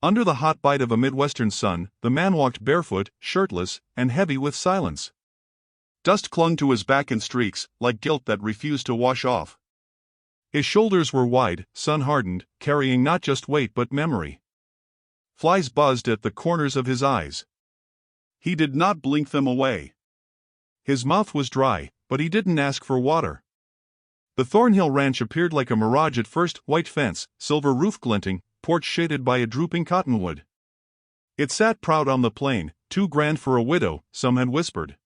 Under the hot bite of a Midwestern sun, the man walked barefoot, shirtless, and heavy with silence. Dust clung to his back in streaks, like guilt that refused to wash off. His shoulders were wide, sun-hardened, carrying not just weight but memory. Flies buzzed at the corners of his eyes. He did not blink them away. His mouth was dry, but he didn't ask for water. The Thornhill Ranch appeared like a mirage at first, white fence, silver roof glinting, porch shaded by a drooping cottonwood. It sat proud on the plain, too grand for a widow, some had whispered.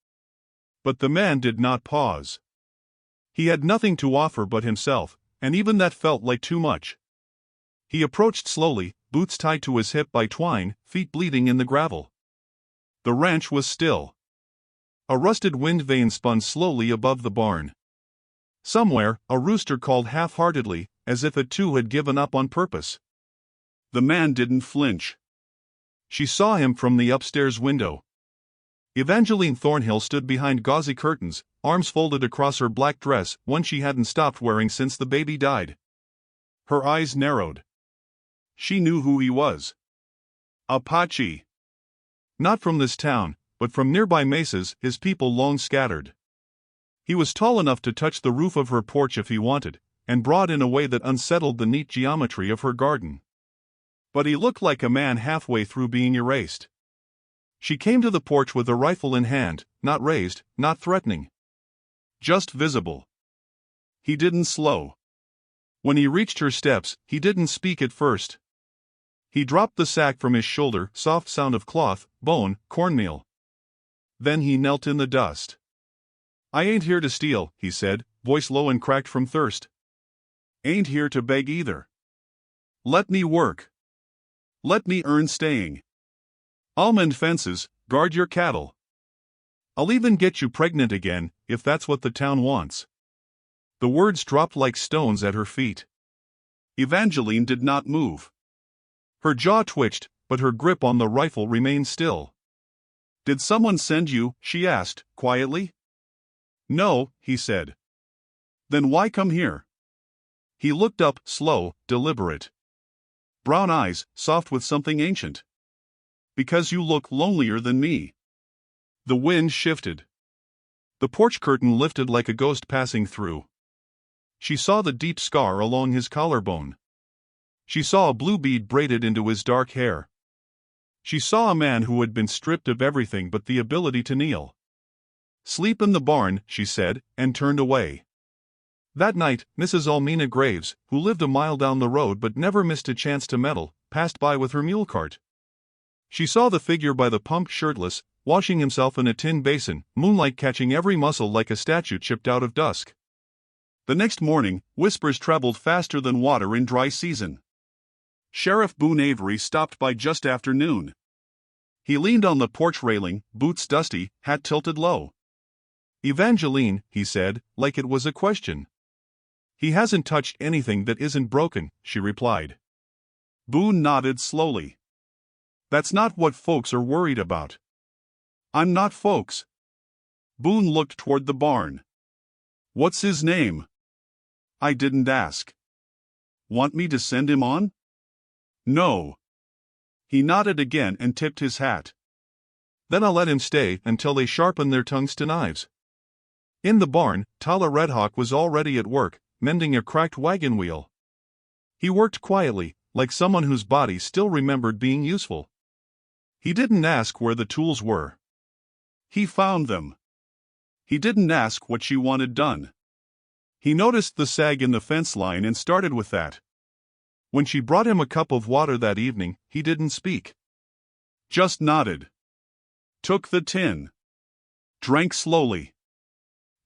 But the man did not pause. He had nothing to offer but himself, and even that felt like too much. He approached slowly, boots tied to his hip by twine, feet bleeding in the gravel. The ranch was still. A rusted wind vane spun slowly above the barn. Somewhere, a rooster called half-heartedly, as if it too had given up on purpose. The man didn't flinch. She saw him from the upstairs window. Evangeline Thornhill stood behind gauzy curtains, arms folded across her black dress, one she hadn't stopped wearing since the baby died. Her eyes narrowed. She knew who he was. Apache. Not from this town, but from nearby mesas, his people long scattered. He was tall enough to touch the roof of her porch if he wanted, and broad in a way that unsettled the neat geometry of her garden. But he looked like a man halfway through being erased. She came to the porch with a rifle in hand, not raised, not threatening. Just visible. He didn't slow. When he reached her steps, he didn't speak at first. He dropped the sack from his shoulder, soft sound of cloth, bone, cornmeal. Then he knelt in the dust. "I ain't here to steal," he said, voice low and cracked from thirst. "Ain't here to beg either. Let me work. Let me earn staying. I'll mend fences, guard your cattle. I'll even get you pregnant again, if that's what the town wants." The words dropped like stones at her feet. Evangeline did not move. Her jaw twitched, but her grip on the rifle remained still. "Did someone send you?" she asked, quietly. "No," he said. "Then why come here?" He looked up, slow, deliberate. Brown eyes, soft with something ancient. "Because you look lonelier than me." The wind shifted. The porch curtain lifted like a ghost passing through. She saw the deep scar along his collarbone. She saw a blue bead braided into his dark hair. She saw a man who had been stripped of everything but the ability to kneel. "Sleep in the barn," she said, and turned away. That night, Mrs. Almina Graves, who lived a mile down the road but never missed a chance to meddle, passed by with her mule cart. She saw the figure by the pump shirtless, washing himself in a tin basin, moonlight catching every muscle like a statue chipped out of dusk. The next morning, whispers traveled faster than water in dry season. Sheriff Boone Avery stopped by just after noon. He leaned on the porch railing, boots dusty, hat tilted low. "Evangeline," he said, like it was a question. "He hasn't touched anything that isn't broken," she replied. Boone nodded slowly. "That's not what folks are worried about." "I'm not folks." Boone looked toward the barn. "What's his name?" "I didn't ask." "Want me to send him on?" "No." He nodded again and tipped his hat. "Then I'll let him stay until they sharpen their tongues to knives." In the barn, Tala Redhawk was already at work, mending a cracked wagon wheel. He worked quietly, like someone whose body still remembered being useful. He didn't ask where the tools were. He found them. He didn't ask what she wanted done. He noticed the sag in the fence line and started with that. When she brought him a cup of water that evening, he didn't speak. Just nodded. Took the tin. Drank slowly.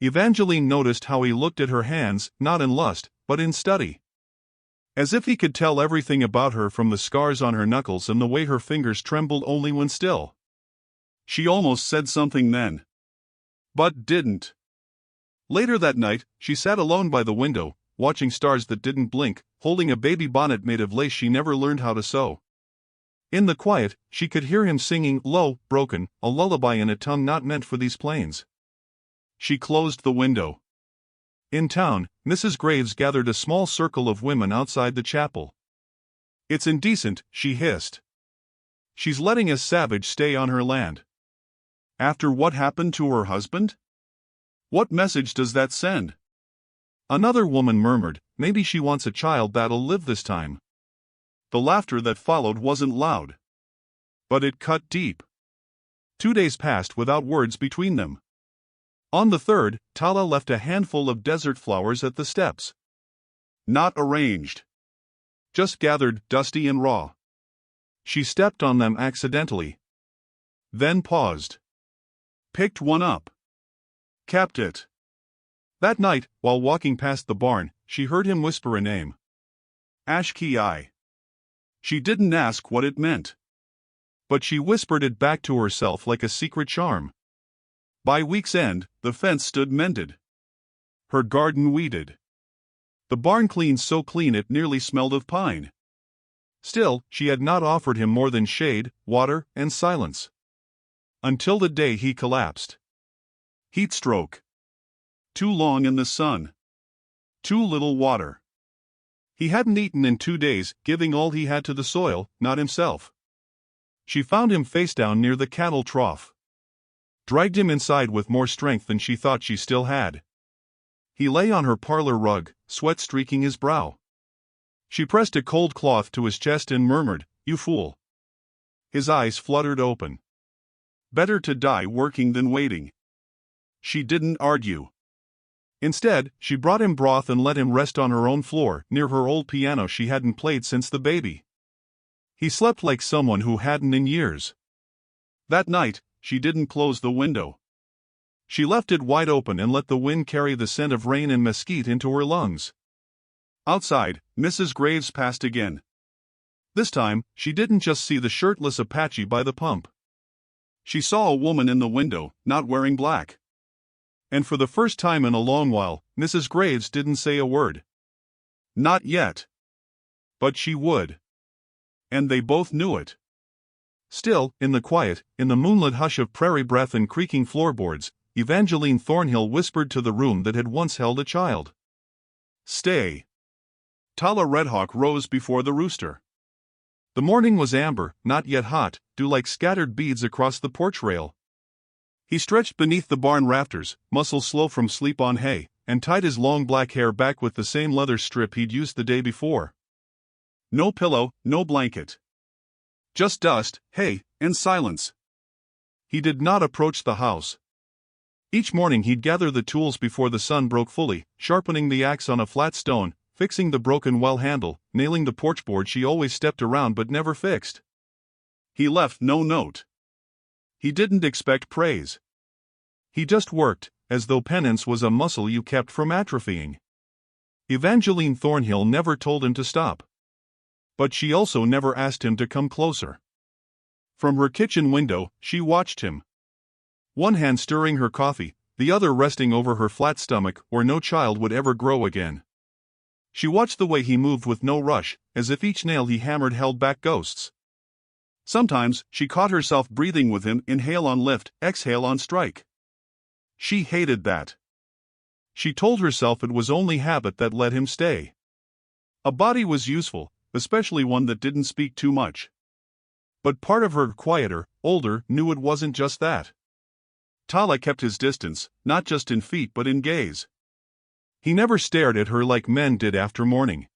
Evangeline noticed how he looked at her hands, not in lust, but in study. As if he could tell everything about her from the scars on her knuckles and the way her fingers trembled only when still. She almost said something then. But didn't. Later that night, she sat alone by the window, watching stars that didn't blink, holding a baby bonnet made of lace she never learned how to sew. In the quiet, she could hear him singing, low, broken, a lullaby in a tongue not meant for these plains. She closed the window. In town, Mrs. Graves gathered a small circle of women outside the chapel. "It's indecent," she hissed. She's letting a savage stay on her land. After what happened to her husband? What message does that send? Another woman murmured, maybe she wants a child that'll live this time. The laughter that followed wasn't loud. But it cut deep. 2 days passed without words between them. On the third, Tala left a handful of desert flowers at the steps. Not arranged. Just gathered, dusty and raw. She stepped on them accidentally. Then paused. Picked one up. Capped it. That night, while walking past the barn, she heard him whisper a name. Ashki. She didn't ask what it meant. But she whispered it back to herself like a secret charm. By week's end, the fence stood mended. Her garden weeded. The barn cleaned so clean it nearly smelled of pine. Still, she had not offered him more than shade, water, and silence. Until the day he collapsed. Heat stroke. Too long in the sun. Too little water. He hadn't eaten in 2 days, giving all he had to the soil, not himself. She found him face down near the cattle trough. Dragged him inside with more strength than she thought she still had. He lay on her parlor rug, sweat streaking his brow. She pressed a cold cloth to his chest and murmured, "You fool." His eyes fluttered open. Better to die working than waiting. She didn't argue. Instead, she brought him broth and let him rest on her own floor, near her old piano she hadn't played since the baby. He slept like someone who hadn't in years. That night, she didn't close the window. She left it wide open and let the wind carry the scent of rain and mesquite into her lungs. Outside, Mrs. Graves passed again. This time, she didn't just see the shirtless Apache by the pump. She saw a woman in the window, not wearing black. And for the first time in a long while, Mrs. Graves didn't say a word. Not yet. But she would. And they both knew it. Still, in the quiet, in the moonlit hush of prairie breath and creaking floorboards, Evangeline Thornhill whispered to the room that had once held a child. "Stay." Tala Redhawk rose before the rooster. The morning was amber, not yet hot, dew like scattered beads across the porch rail. He stretched beneath the barn rafters, muscles slow from sleep on hay, and tied his long black hair back with the same leather strip he'd used the day before. No pillow, no blanket. Just dust, hay, and silence. He did not approach the house. Each morning he'd gather the tools before the sun broke fully, sharpening the axe on a flat stone, fixing the broken well handle, nailing the porch board she always stepped around but never fixed. He left no note. He didn't expect praise. He just worked, as though penance was a muscle you kept from atrophying. Evangeline Thornhill never told him to stop. But she also never asked him to come closer. From her kitchen window, she watched him. One hand stirring her coffee, the other resting over her flat stomach where no child would ever grow again. She watched the way he moved with no rush, as if each nail he hammered held back ghosts. Sometimes, she caught herself breathing with him, inhale on lift, exhale on strike. She hated that. She told herself it was only habit that let him stay. A body was useful, especially one that didn't speak too much. But part of her, quieter, older, knew it wasn't just that. Tala kept his distance, not just in feet but in gaze. He never stared at her like men did after morning.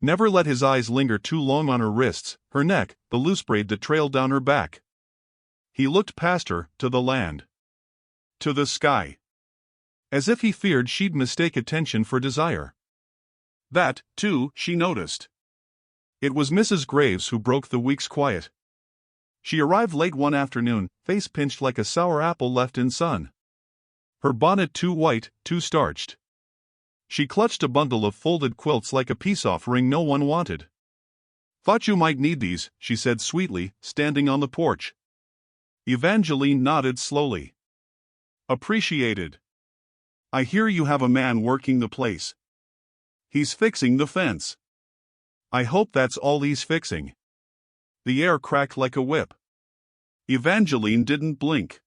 Never let his eyes linger too long on her wrists, her neck, the loose braid that trailed down her back. He looked past her, to the land. To the sky. As if he feared she'd mistake attention for desire. That, too, she noticed. It was Mrs. Graves who broke the week's quiet. She arrived late one afternoon, face pinched like a sour apple left in sun. Her bonnet too white, too starched. She clutched a bundle of folded quilts like a peace offering no one wanted. "Thought you might need these," she said sweetly, standing on the porch. Evangeline nodded slowly. "Appreciated. I hear you have a man working the place. He's fixing the fence. I hope that's all he's fixing." The air cracked like a whip. Evangeline didn't blink.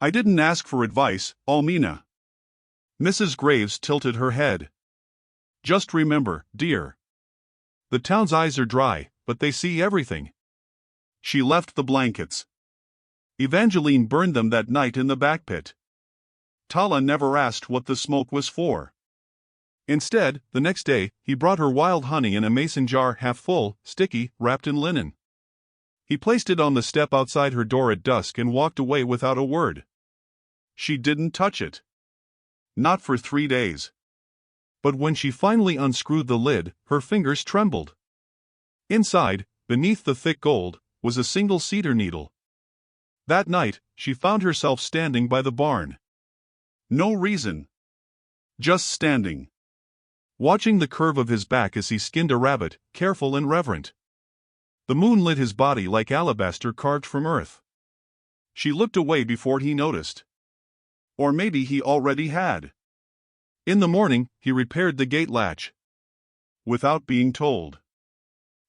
"I didn't ask for advice, Almina." Mrs. Graves tilted her head. "Just remember, dear. The town's eyes are dry, but they see everything. She left the blankets. Evangeline burned them that night in the back pit. Tala never asked what the smoke was for. Instead, the next day, he brought her wild honey in a mason jar half full, sticky, wrapped in linen. He placed it on the step outside her door at dusk and walked away without a word. She didn't touch it. Not for 3 days. But when she finally unscrewed the lid, her fingers trembled. Inside, beneath the thick gold, was a single cedar needle. That night, she found herself standing by the barn. No reason. Just standing. Watching the curve of his back as he skinned a rabbit, careful and reverent. The moon lit his body like alabaster carved from earth. She looked away before he noticed. Or maybe he already had. In the morning, he repaired the gate latch. Without being told.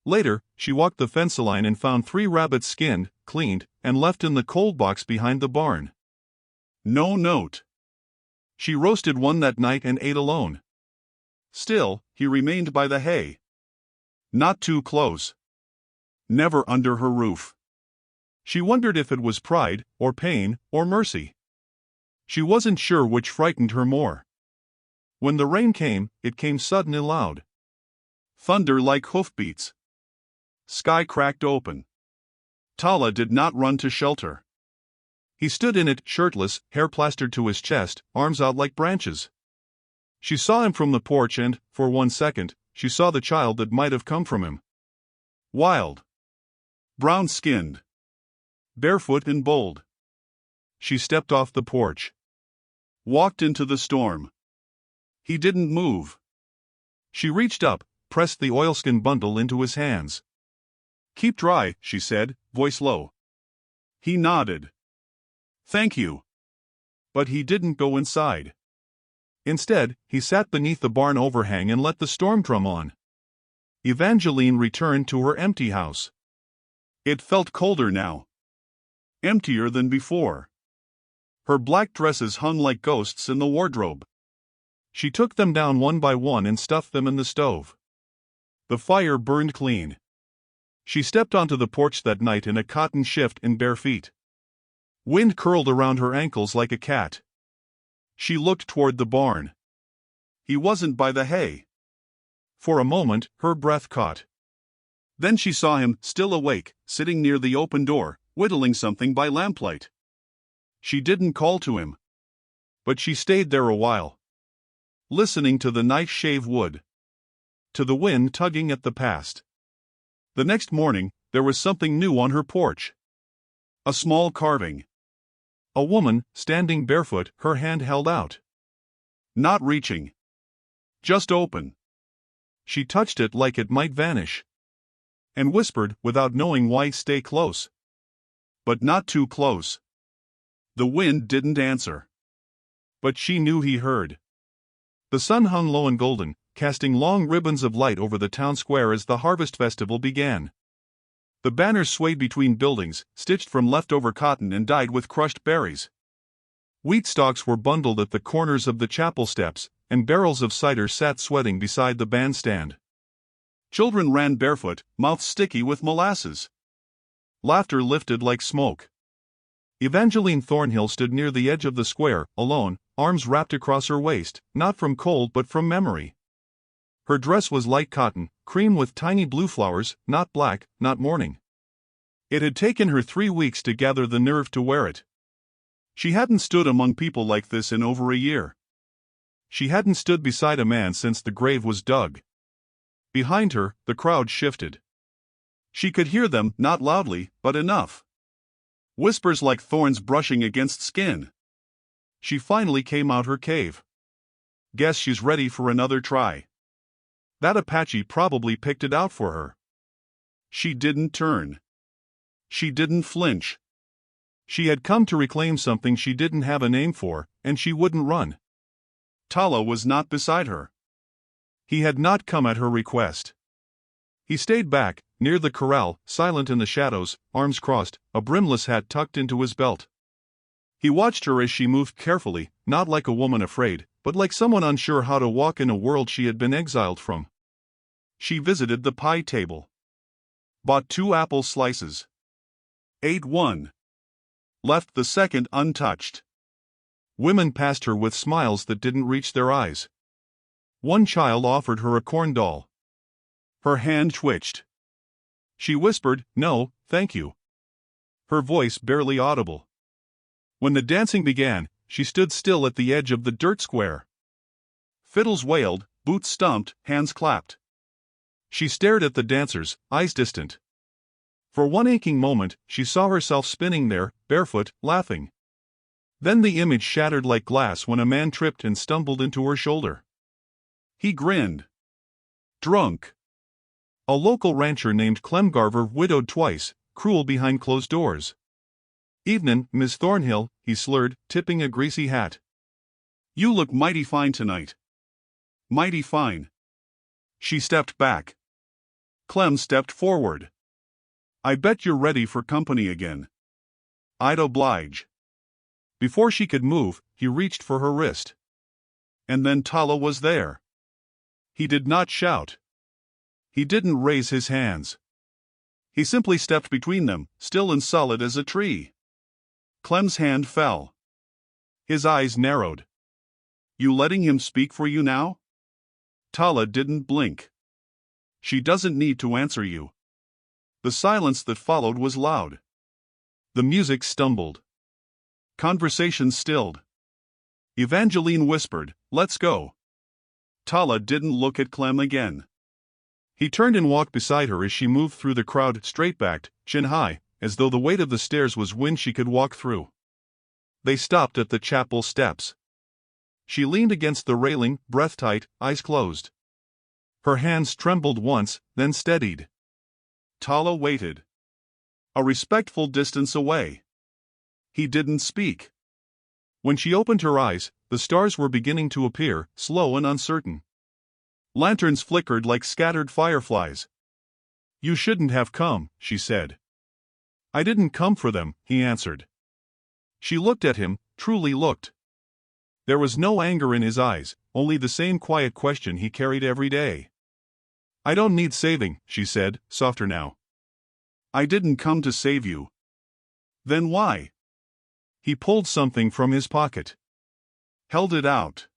Later, she walked the fence line and found 3 rabbits skinned, cleaned, and left in the cold box behind the barn. No note. She roasted one that night and ate alone. Still, he remained by the hay. Not too close. Never under her roof. She wondered if it was pride, or pain, or mercy. She wasn't sure which frightened her more. When the rain came, it came sudden and loud. Thunder like hoofbeats. Sky cracked open. Tala did not run to shelter. He stood in it, shirtless, hair plastered to his chest, arms out like branches. She saw him from the porch and, for 1 second, she saw the child that might have come from him. Wild. Brown-skinned. Barefoot and bold. She stepped off the porch. Walked into the storm. He didn't move. She reached up, pressed the oilskin bundle into his hands. "Keep dry," she said, voice low. He nodded. "Thank you." But he didn't go inside. Instead, he sat beneath the barn overhang and let the storm drum on. Evangeline returned to her empty house. It felt colder now. Emptier than before. Her black dresses hung like ghosts in the wardrobe. She took them down one by one and stuffed them in the stove. The fire burned clean. She stepped onto the porch that night in a cotton shift and bare feet. Wind curled around her ankles like a cat. She looked toward the barn. He wasn't by the hay. For a moment, her breath caught. Then she saw him, still awake, sitting near the open door, whittling something by lamplight. She didn't call to him. But she stayed there a while. Listening to the night shave wood. To the wind tugging at the past. The next morning, there was something new on her porch. A small carving. A woman, standing barefoot, her hand held out. Not reaching. Just open. She touched it like it might vanish. And whispered, without knowing why, "Stay close." But not too close. The wind didn't answer. But she knew he heard. The sun hung low and golden, casting long ribbons of light over the town square as the harvest festival began. The banners swayed between buildings, stitched from leftover cotton and dyed with crushed berries. Wheat stalks were bundled at the corners of the chapel steps, and barrels of cider sat sweating beside the bandstand. Children ran barefoot, mouths sticky with molasses. Laughter lifted like smoke. Evangeline Thornhill stood near the edge of the square, alone, arms wrapped across her waist, not from cold but from memory. Her dress was light cotton, cream with tiny blue flowers, not black, not mourning. It had taken her 3 weeks to gather the nerve to wear it. She hadn't stood among people like this in over a year. She hadn't stood beside a man since the grave was dug. Behind her, the crowd shifted. She could hear them, not loudly, but enough. Whispers like thorns brushing against skin. She finally came out her cave. Guess she's ready for another try. That Apache probably picked it out for her. She didn't turn. She didn't flinch. She had come to reclaim something she didn't have a name for, and she wouldn't run. Tala was not beside her. He had not come at her request. He stayed back, near the corral, silent in the shadows, arms crossed, a brimless hat tucked into his belt. He watched her as she moved carefully, not like a woman afraid, but like someone unsure how to walk in a world she had been exiled from. She visited the pie table. Bought 2 apple slices. ate one, left the second untouched. Women passed her with smiles that didn't reach their eyes. One child offered her a corn doll. Her hand twitched. She whispered, "No, thank you." Her voice barely audible. When the dancing began, she stood still at the edge of the dirt square. Fiddles wailed, boots stumped, hands clapped. She stared at the dancers, eyes distant. For one aching moment, she saw herself spinning there, barefoot, laughing. Then the image shattered like glass when a man tripped and stumbled into her shoulder. He grinned. Drunk. A local rancher named Clem Garver, widowed twice, cruel behind closed doors. "Evenin', Miss Thornhill," he slurred, tipping a greasy hat. "You look mighty fine tonight." "Mighty fine." She stepped back. Clem stepped forward. "I bet you're ready for company again." "I'd oblige." Before she could move, he reached for her wrist. And then Tala was there. He did not shout. He didn't raise his hands. He simply stepped between them, still and solid as a tree. Clem's hand fell. His eyes narrowed. "You letting him speak for you now?" Tala didn't blink. "She doesn't need to answer you." The silence that followed was loud. The music stumbled. Conversation stilled. Evangeline whispered, "Let's go." Tala didn't look at Clem again. He turned and walked beside her as she moved through the crowd, straight-backed, chin high, as though the weight of the stairs was wind she could walk through. They stopped at the chapel steps. She leaned against the railing, breath-tight, eyes closed. Her hands trembled once, then steadied. Tala waited. A respectful distance away. He didn't speak. When she opened her eyes, the stars were beginning to appear, slow and uncertain. Lanterns flickered like scattered fireflies. "You shouldn't have come," she said. "I didn't come for them," he answered. She looked at him, truly looked. There was no anger in his eyes, only the same quiet question he carried every day. "I don't need saving," she said, softer now. "I didn't come to save you." "Then why?" He pulled something from his pocket. Held it out.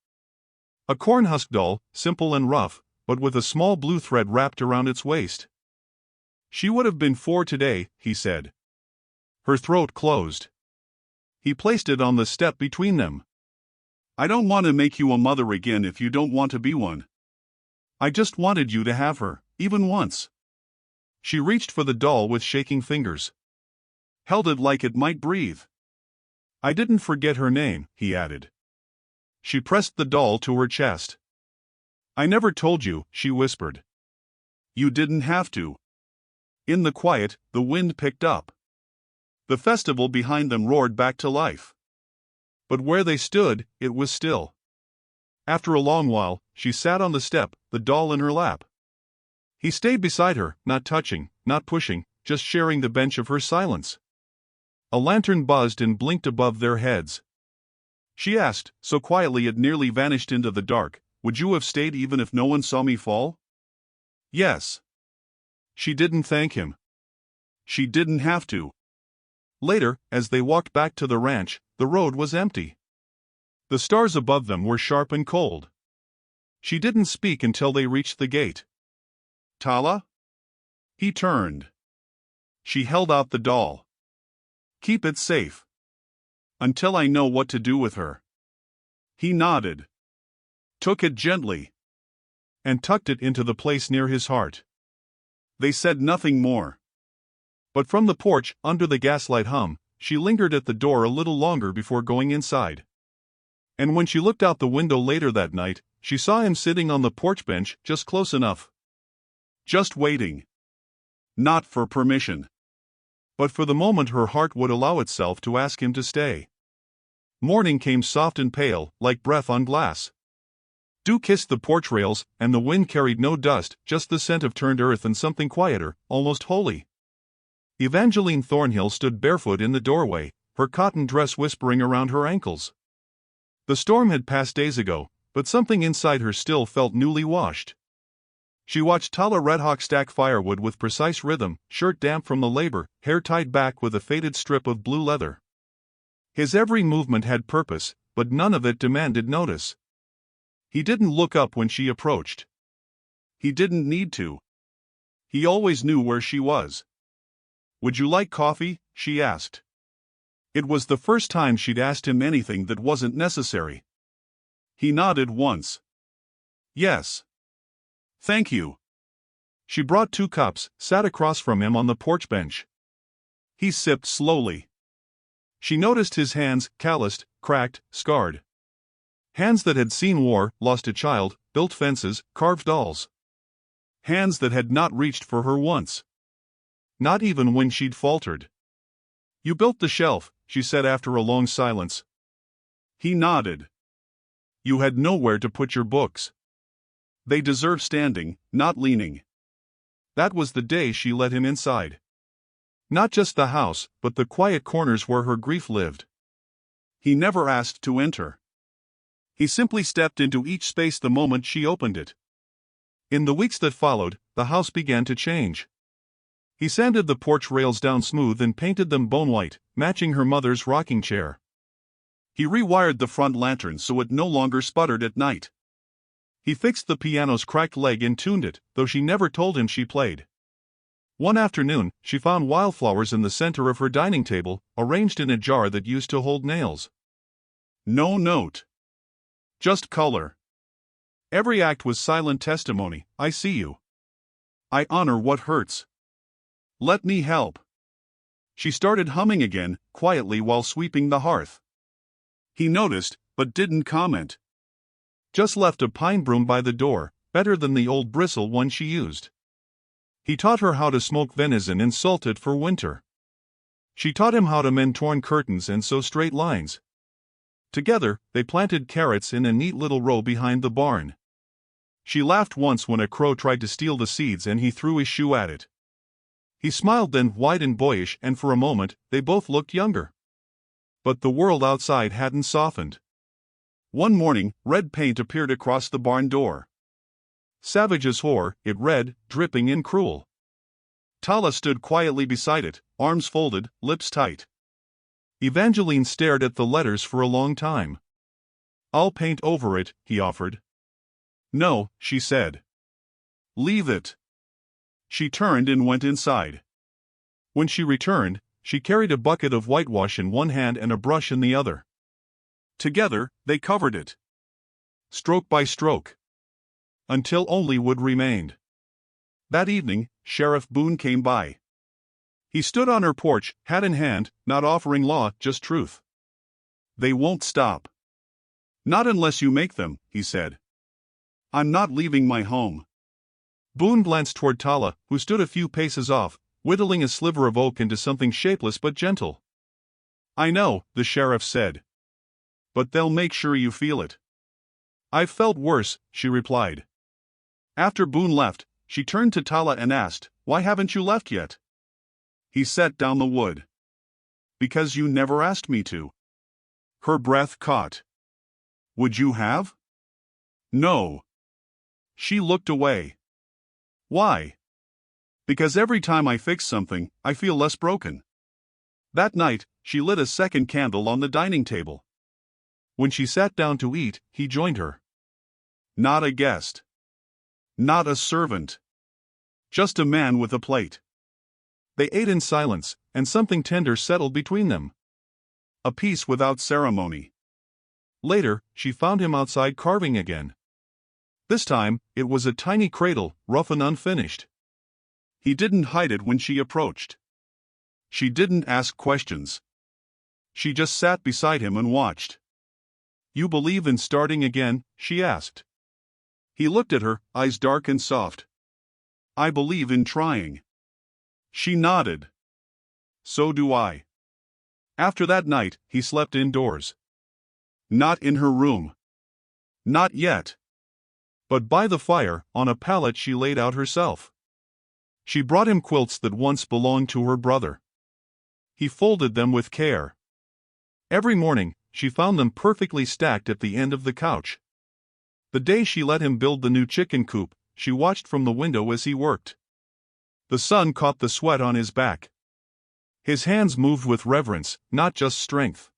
A cornhusk doll, simple and rough, but with a small blue thread wrapped around its waist. "She would have been 4 today," he said. Her throat closed. He placed it on the step between them. "I don't want to make you a mother again if you don't want to be one. I just wanted you to have her, even once." She reached for the doll with shaking fingers. Held it like it might breathe. "I didn't forget her name," he added. She pressed the doll to her chest. "I never told you," she whispered. "You didn't have to." In the quiet, the wind picked up. The festival behind them roared back to life. But where they stood, it was still. After a long while, she sat on the step, the doll in her lap. He stayed beside her, not touching, not pushing, just sharing the bench of her silence. A lantern buzzed and blinked above their heads. She asked, so quietly it nearly vanished into the dark, "Would you have stayed even if no one saw me fall?" "Yes." She didn't thank him. She didn't have to. Later, as they walked back to the ranch, the road was empty. The stars above them were sharp and cold. She didn't speak until they reached the gate. "Tala?" He turned. She held out the doll. "Keep it safe. Until I know what to do with her." He nodded. Took it gently. And tucked it into the place near his heart. They said nothing more. But from the porch, under the gaslight hum, she lingered at the door a little longer before going inside. And when she looked out the window later that night, she saw him sitting on the porch bench, just close enough. Just waiting. Not for permission. But for the moment her heart would allow itself to ask him to stay. Morning came soft and pale, like breath on glass. Dew kissed the porch rails, and the wind carried no dust, just the scent of turned earth and something quieter, almost holy. Evangeline Thornhill stood barefoot in the doorway, her cotton dress whispering around her ankles. The storm had passed days ago, but something inside her still felt newly washed. She watched Tala Redhawk stack firewood with precise rhythm, shirt damp from the labor, hair tied back with a faded strip of blue leather. His every movement had purpose, but none of it demanded notice. He didn't look up when she approached. He didn't need to. He always knew where she was. "Would you like coffee?" she asked. It was the first time she'd asked him anything that wasn't necessary. He nodded once. "Yes. Thank you." She brought 2 cups, sat across from him on the porch bench. He sipped slowly. She noticed his hands, calloused, cracked, scarred. Hands that had seen war, lost a child, built fences, carved dolls. Hands that had not reached for her once. Not even when she'd faltered. "You built the shelf," she said after a long silence. He nodded. "You had nowhere to put your books. They deserve standing, not leaning." That was the day she let him inside. Not just the house, but the quiet corners where her grief lived. He never asked to enter. He simply stepped into each space the moment she opened it. In the weeks that followed, the house began to change. He sanded the porch rails down smooth and painted them bone-white, matching her mother's rocking chair. He rewired the front lantern so it no longer sputtered at night. He fixed the piano's cracked leg and tuned it, though she never told him she played. One afternoon, she found wildflowers in the center of her dining table, arranged in a jar that used to hold nails. No note. Just color. Every act was silent testimony. "I see you. I honor what hurts. Let me help." She started humming again, quietly while sweeping the hearth. He noticed, but didn't comment. Just left a pine broom by the door, better than the old bristle one she used. He taught her how to smoke venison and salt it for winter. She taught him how to mend torn curtains and sew straight lines. Together, they planted carrots in a neat little row behind the barn. She laughed once when a crow tried to steal the seeds and he threw his shoe at it. He smiled then, wide and boyish, and for a moment, they both looked younger. But the world outside hadn't softened. One morning, red paint appeared across the barn door. "Savage as whore," it read, dripping and cruel. Tala stood quietly beside it, arms folded, lips tight. Evangeline stared at the letters for a long time. "I'll paint over it," he offered. "No," she said. "Leave it." She turned and went inside. When she returned, she carried a bucket of whitewash in one hand and a brush in the other. Together, they covered it. Stroke by stroke. Until only wood remained. That evening, Sheriff Boone came by. He stood on her porch, hat in hand, not offering law, just truth. "They won't stop. Not unless you make them," he said. "I'm not leaving my home." Boone glanced toward Tala, who stood a few paces off, whittling a sliver of oak into something shapeless but gentle. "I know," the sheriff said. "But they'll make sure you feel it." "I've felt worse," she replied. After Boone left, she turned to Tala and asked, "Why haven't you left yet?" He set down the wood. "Because you never asked me to." Her breath caught. "Would you have?" "No." She looked away. "Why?" "Because every time I fix something, I feel less broken." That night, she lit a second candle on the dining table. When she sat down to eat, he joined her. Not a guest. Not a servant. Just a man with a plate. They ate in silence, and something tender settled between them. A peace without ceremony. Later, she found him outside carving again. This time, it was a tiny cradle, rough and unfinished. He didn't hide it when she approached. She didn't ask questions. She just sat beside him and watched. "You believe in starting again?" she asked. He looked at her, eyes dark and soft. "I believe in trying." She nodded. "So do I." After that night, he slept indoors. Not in her room. Not yet. But by the fire, on a pallet she laid out herself. She brought him quilts that once belonged to her brother. He folded them with care. Every morning, she found them perfectly stacked at the end of the couch. The day she let him build the new chicken coop, she watched from the window as he worked. The sun caught the sweat on his back. His hands moved with reverence, not just strength.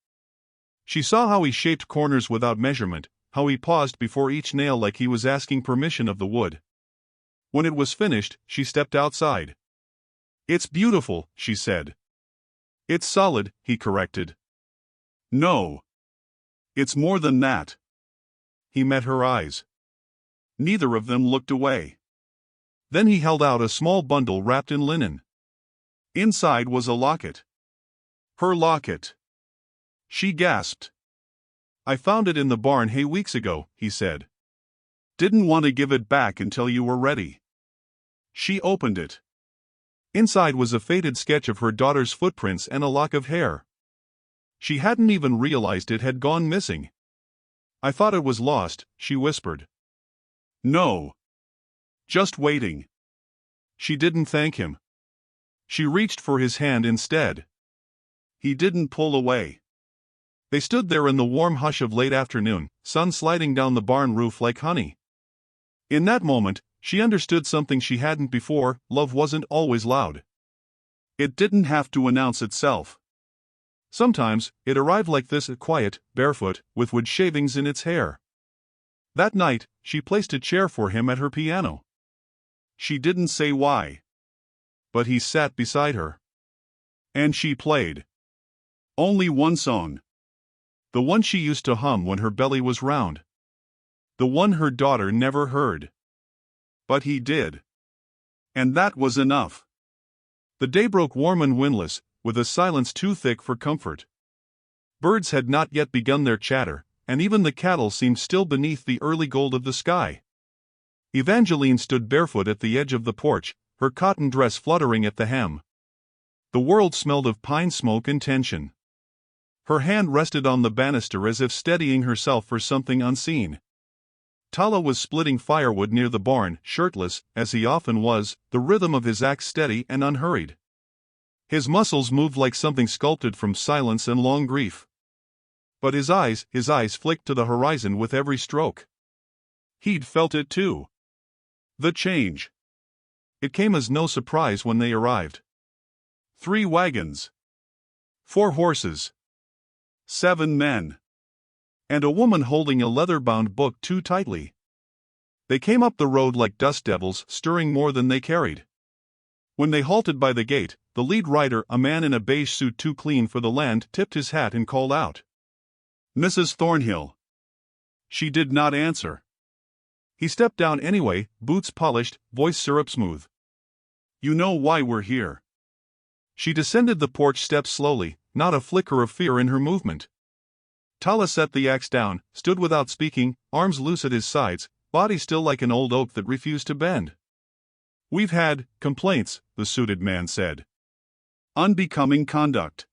She saw how he shaped corners without measurement, how he paused before each nail like he was asking permission of the wood. When it was finished, she stepped outside. "It's beautiful," she said. "It's solid," he corrected. "No. It's more than that." He met her eyes. Neither of them looked away. Then he held out a small bundle wrapped in linen. Inside was a locket. Her locket. She gasped. "I found it in the barn weeks ago," he said. "Didn't want to give it back until you were ready." She opened it. Inside was a faded sketch of her daughter's footprints and a lock of hair. She hadn't even realized it had gone missing. "I thought it was lost," she whispered. "No. Just waiting." She didn't thank him. She reached for his hand instead. He didn't pull away. They stood there in the warm hush of late afternoon, sun sliding down the barn roof like honey. In that moment, she understood something she hadn't before: love wasn't always loud. It didn't have to announce itself. Sometimes, it arrived like this, quiet, barefoot, with wood shavings in its hair. That night, she placed a chair for him at her piano. She didn't say why. But he sat beside her. And she played. Only one song. The one she used to hum when her belly was round. The one her daughter never heard. But he did. And that was enough. The day broke warm and windless, with a silence too thick for comfort. Birds had not yet begun their chatter, and even the cattle seemed still beneath the early gold of the sky. Evangeline stood barefoot at the edge of the porch, her cotton dress fluttering at the hem. The world smelled of pine smoke and tension. Her hand rested on the banister as if steadying herself for something unseen. Tala was splitting firewood near the barn, shirtless, as he often was, the rhythm of his axe steady and unhurried. His muscles moved like something sculpted from silence and long grief. But his eyes flicked to the horizon with every stroke. He'd felt it too. The change. It came as no surprise when they arrived. 3 wagons. 4 horses. 7 men. And a woman holding a leather-bound book too tightly. They came up the road like dust devils, stirring more than they carried. When they halted by the gate, the lead rider, a man in a beige suit too clean for the land, tipped his hat and called out, "Mrs. Thornhill." She did not answer. He stepped down anyway, boots polished, voice syrup smooth. "You know why we're here." She descended the porch steps slowly, not a flicker of fear in her movement. Tala set the axe down, stood without speaking, arms loose at his sides, body still like an old oak that refused to bend. "We've had complaints," the suited man said. "Unbecoming conduct.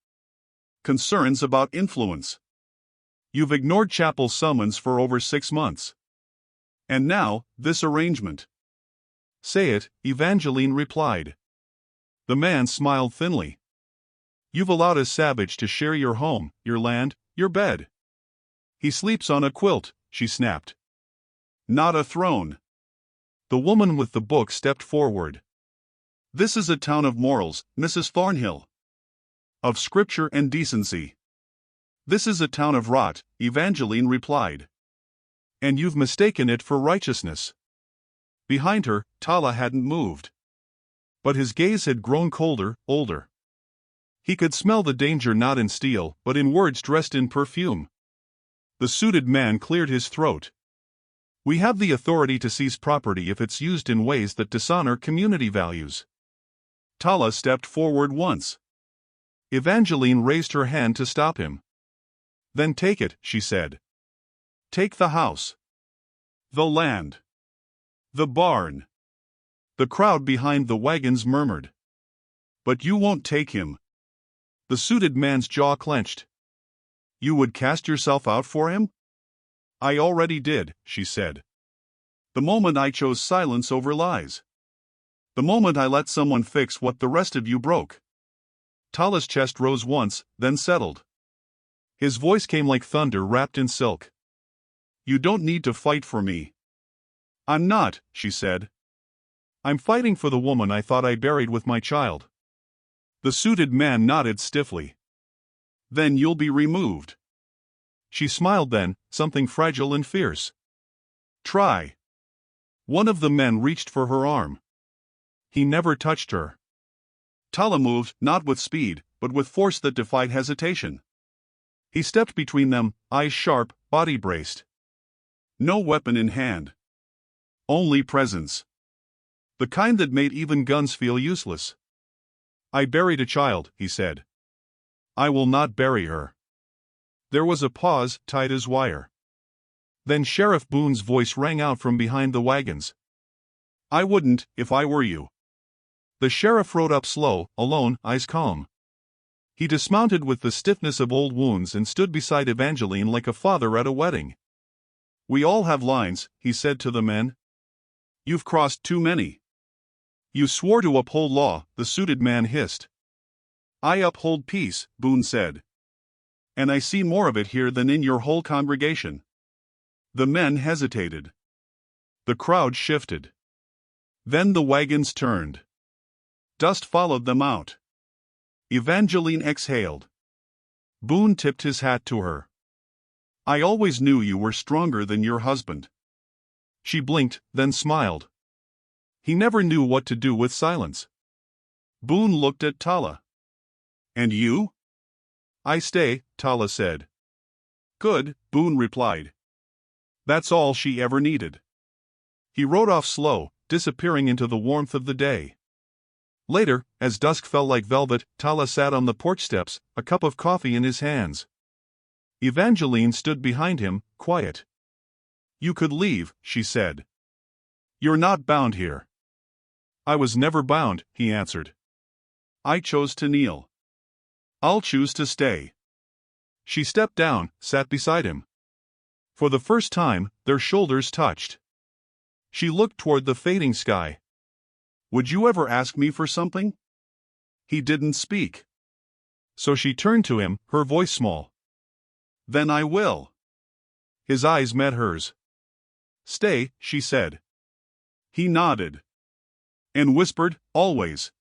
Concerns about influence. You've ignored chapel summons for over 6 months. And now, this arrangement." "Say it," Evangeline replied. The man smiled thinly. "You've allowed a savage to share your home, your land, your bed." "He sleeps on a quilt," she snapped. "Not a throne." The woman with the book stepped forward. "This is a town of morals, Mrs. Thornhill. Of scripture and decency." "This is a town of rot," Evangeline replied. "And you've mistaken it for righteousness." Behind her, Tala hadn't moved. But his gaze had grown colder, older. He could smell the danger not in steel, but in words dressed in perfume. The suited man cleared his throat. "We have the authority to seize property if it's used in ways that dishonor community values." Tala stepped forward once. Evangeline raised her hand to stop him. "Then take it," she said. "Take the house. The land. The barn." The crowd behind the wagons murmured. "But you won't take him." The suited man's jaw clenched. "You would cast yourself out for him?" "I already did," she said. "The moment I chose silence over lies. The moment I let someone fix what the rest of you broke." Tala's chest rose once, then settled. His voice came like thunder wrapped in silk. "You don't need to fight for me." "I'm not," she said. I'm fighting for the woman I thought I buried with my child. The suited man nodded stiffly. Then you'll be removed. She smiled then, something fragile and fierce. Try. One of the men reached for her arm. He never touched her. Tala moved, not with speed, but with force that defied hesitation. He stepped between them, eyes sharp, body braced. No weapon in hand. Only presence. The kind that made even guns feel useless. I buried a child, he said. I will not bury her. There was a pause, tight as wire. Then Sheriff Boone's voice rang out from behind the wagons. I wouldn't, if I were you. The sheriff rode up slow, alone, eyes calm. He dismounted with the stiffness of old wounds and stood beside Evangeline like a father at a wedding. We all have lines, he said to the men. You've crossed too many. You swore to uphold law, the suited man hissed. I uphold peace, Boone said. And I see more of it here than in your whole congregation. The men hesitated. The crowd shifted. Then the wagons turned. Dust followed them out. Evangeline exhaled. Boone tipped his hat to her. I always knew you were stronger than your husband. She blinked, then smiled. He never knew what to do with silence. Boone looked at Tala. And you? I stay, Tala said. Good, Boone replied. That's all she ever needed. He rode off slow, disappearing into the warmth of the day. Later, as dusk fell like velvet, Tala sat on the porch steps, a cup of coffee in his hands. Evangeline stood behind him, quiet. You could leave, she said. You're not bound here. I was never bound, he answered. I chose to kneel. I'll choose to stay. She stepped down, sat beside him. For the first time, their shoulders touched. She looked toward the fading sky. Would you ever ask me for something? He didn't speak. So she turned to him, her voice small. Then I will. His eyes met hers. Stay, she said. He nodded. And whispered, always.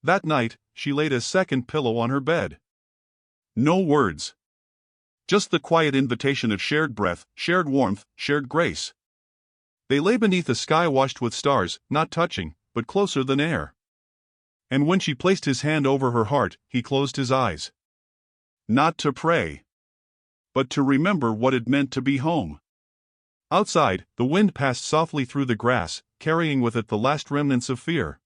That night, she laid a second pillow on her bed. No words. Just the quiet invitation of shared breath, shared warmth, shared grace. They lay beneath a sky washed with stars, not touching, but closer than air. And when she placed his hand over her heart, he closed his eyes. Not to pray, but to remember what it meant to be home. Outside, the wind passed softly through the grass, carrying with it the last remnants of fear.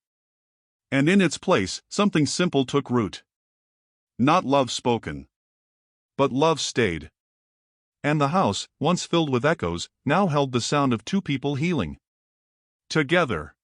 And in its place, something simple took root. Not love spoken, but love stayed. And the house, once filled with echoes, now held the sound of two people healing. Together.